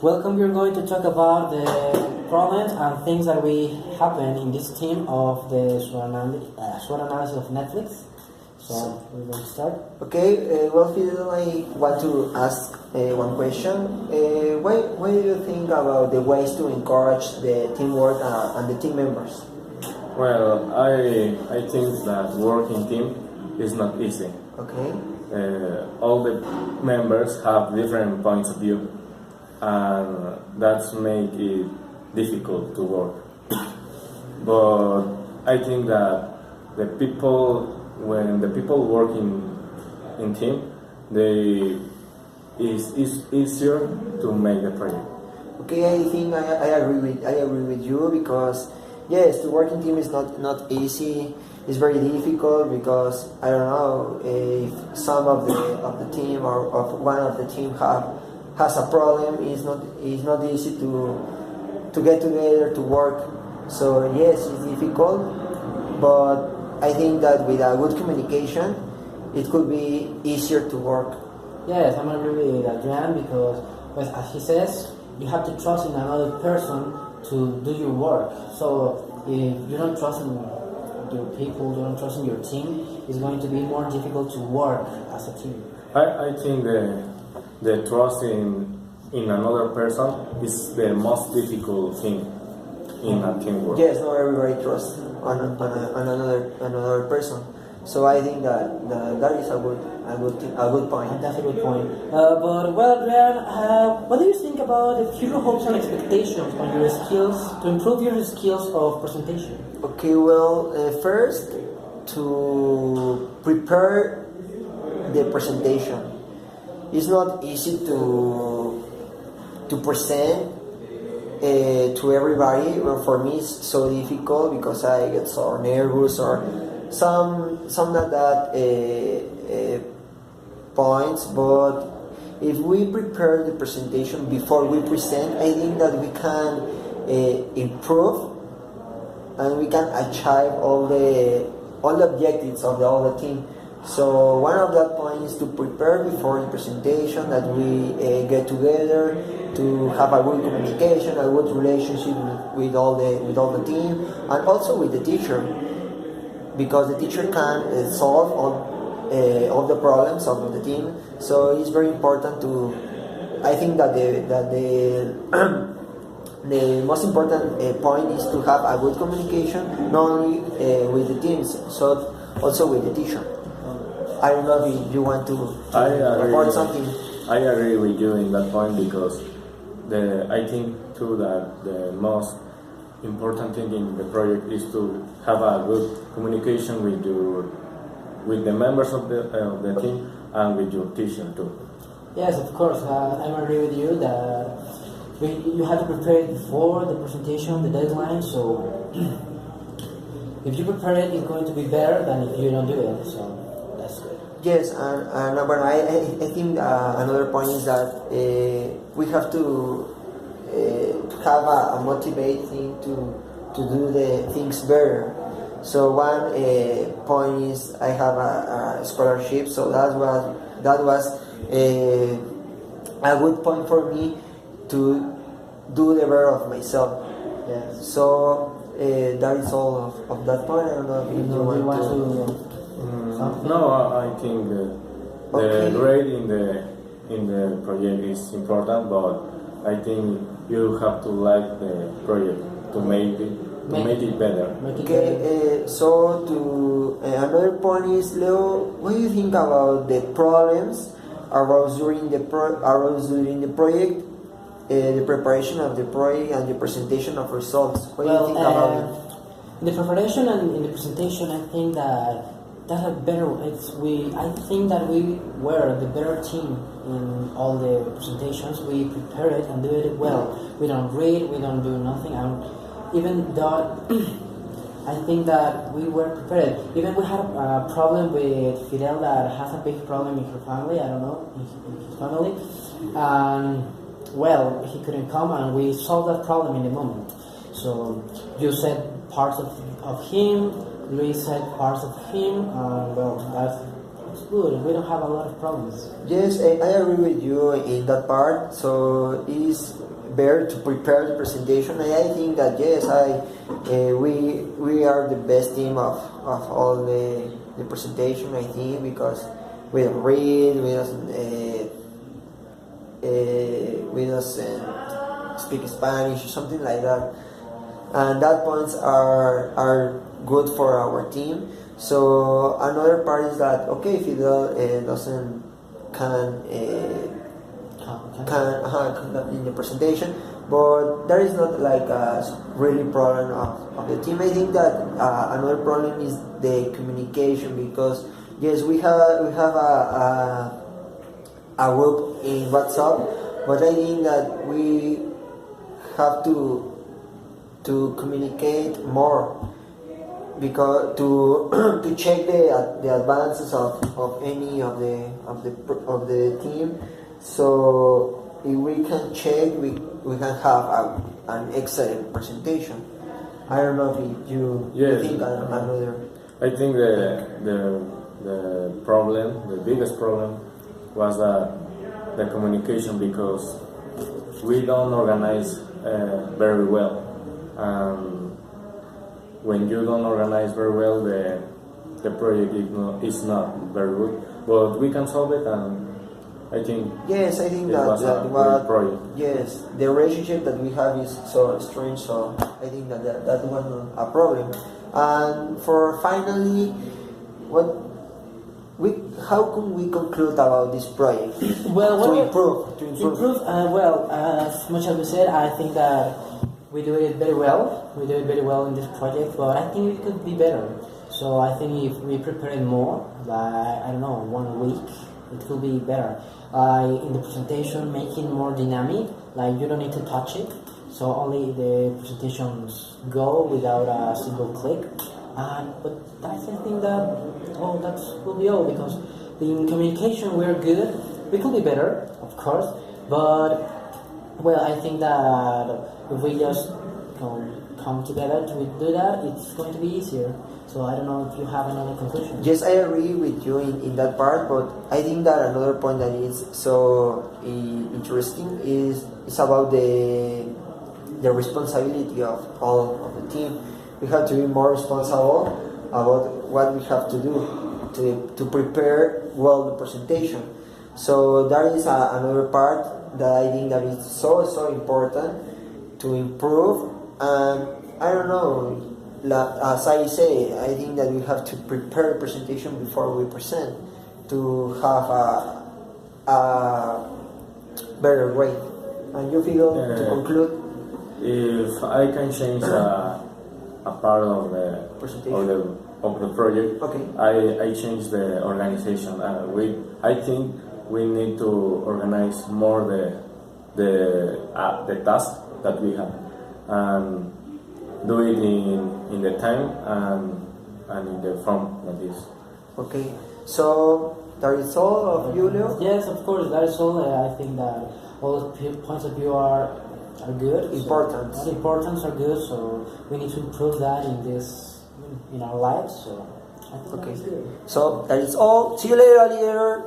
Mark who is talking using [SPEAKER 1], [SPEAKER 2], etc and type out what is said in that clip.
[SPEAKER 1] Welcome. We're going to talk about the problems and things that we happen in this team of the SWOT analysis of Netflix. So we're going to start.
[SPEAKER 2] Okay, well, Fidel, I want to ask one question. What do you think about the ways to encourage the teamwork and the team members?
[SPEAKER 3] Well, I think that working team is not easy.
[SPEAKER 2] Okay.
[SPEAKER 3] All the members have different points of view, and that's make it difficult to work. But I think that when the people work in team, it's easier to make the project.
[SPEAKER 2] Okay, I think I agree with you because yes, to work in team is not easy. It's very difficult because I don't know if some of the team or of one of the team has a problem. It's not easy to get together to work. So yes, it's difficult, but I think that with a good communication, it could be easier to work.
[SPEAKER 1] Yes, I'm agree with Adrian because, well, as he says, you have to trust in another person to do your work. So if you don't trust in your people, you don't trust in your team, it's going to be more difficult to work as a team.
[SPEAKER 3] I think the trust in another person is the most difficult thing in a teamwork.
[SPEAKER 2] Yes, not everybody trusts on another person. So I think that is a good point.
[SPEAKER 1] And that's a good point. But well, Adrian, what do you think about the future hopes and expectations on your skills to improve your skills of presentation?
[SPEAKER 2] Okay, well, first to prepare the presentation. It's not easy to present to everybody. Well, for me, it's so difficult because I get so nervous or some of that points. But if we prepare the presentation before we present, I think that we can improve and we can achieve all the objectives of all the team. So one of that points is to prepare before the presentation, that we get together to have a good communication, a good relationship with all the team, and also with the teacher, because the teacher can solve all the problems of the team. So it's very important to. I think that the most important point is to have a good communication, not only with the teams, so also with the teacher. I don't know if you want to report something.
[SPEAKER 3] I agree with you in that point because I think too that the most important thing in the project is to have a good communication with the members of the team and with your teacher too.
[SPEAKER 1] Yes, of course. I agree with you that you have to prepare it before the presentation, the deadline. So if you prepare it, it's going to be better than if you don't do it. So.
[SPEAKER 2] Yes, and but I think another point is that we have to have a motivating to do the things better. So one point is I have a scholarship, so that was a good point for me to do the better of myself.
[SPEAKER 1] Yes.
[SPEAKER 2] So that is all of that point. I don't know if you want to.
[SPEAKER 3] No, I think the grade in the project is important, but I think you have to like the project to make it better.
[SPEAKER 2] Okay, so to another point is, Leo, what do you think about the problems arose during the project, the preparation of the project and the presentation of results? What do you think about it?
[SPEAKER 1] In the preparation and in the presentation, I think that. That's a better. I think that we were the better team in all the presentations. We prepare it and do it well. We don't read. We don't do nothing. And even though I think that we were prepared. Even we had a problem with Fidel that has a big problem in her family. I don't know in his family. And well, he couldn't come, and we solved that problem in the moment. So you said parts of him. Luis said parts of him, well, it's good. We don't have a lot of problems.
[SPEAKER 2] Yes, I agree with you in that part. So it is better to prepare the presentation. I think that yes, we are the best team of all the presentation. I think because we don't read, we doesn't speak Spanish or something like that, and that points are good for our team. So another part is that okay, if it doesn't can conduct in the presentation, but there is not like a really problem of the team. I think that another problem is the communication because yes, we have a group in WhatsApp, but I think that we have to communicate more because to check the advances of any of the team. So if we can check, we can have an excellent presentation. I don't know if you think another.
[SPEAKER 3] I think the problem, the biggest problem, was the communication because we don't organize very well. When you don't organize very well, the project is not very good. But we can solve it, and I think
[SPEAKER 2] yes, I think
[SPEAKER 3] it was a great project.
[SPEAKER 2] Yes, the relationship that we have is so strange. So I think that was not a problem. And for finally, how can we conclude about this project? To improve.
[SPEAKER 1] As much as we said, I think that we do it very well. We do it very well in this project, but I think it could be better. So I think if we prepare it more, like I don't know, 1 week, it could be better. In the presentation, make it more dynamic. Like you don't need to touch it, so only the presentations go without a single click. But I think that that will be all because in communication we're good. We could be better, of course, but well, I think that if we just come together to do that, it's going to be easier. So I don't know if you have another conclusion.
[SPEAKER 2] Yes, I agree with you in that part, but I think that another point that is so interesting is about the responsibility of all of the team. We have to be more responsible about what we have to do to prepare well the presentation. So that is another part that I think that is so important to improve. And I don't know, as I say, I think that we have to prepare the presentation before we present to have a better grade. And you feel to conclude?
[SPEAKER 3] If I can change a part of the
[SPEAKER 2] presentation
[SPEAKER 3] of the project,
[SPEAKER 2] okay.
[SPEAKER 3] I change the organization. I think we need to organize more the task that we have and do it in the time and in the form that is.
[SPEAKER 2] Okay, so that is all of you, Leo?
[SPEAKER 1] Yes, of course, that is all. I think that all points of view are good.
[SPEAKER 2] Important.
[SPEAKER 1] So, all importance are good, so we need to improve that in our lives. So I think
[SPEAKER 2] okay.
[SPEAKER 1] that's good.
[SPEAKER 2] So that is all. See you later, alligator.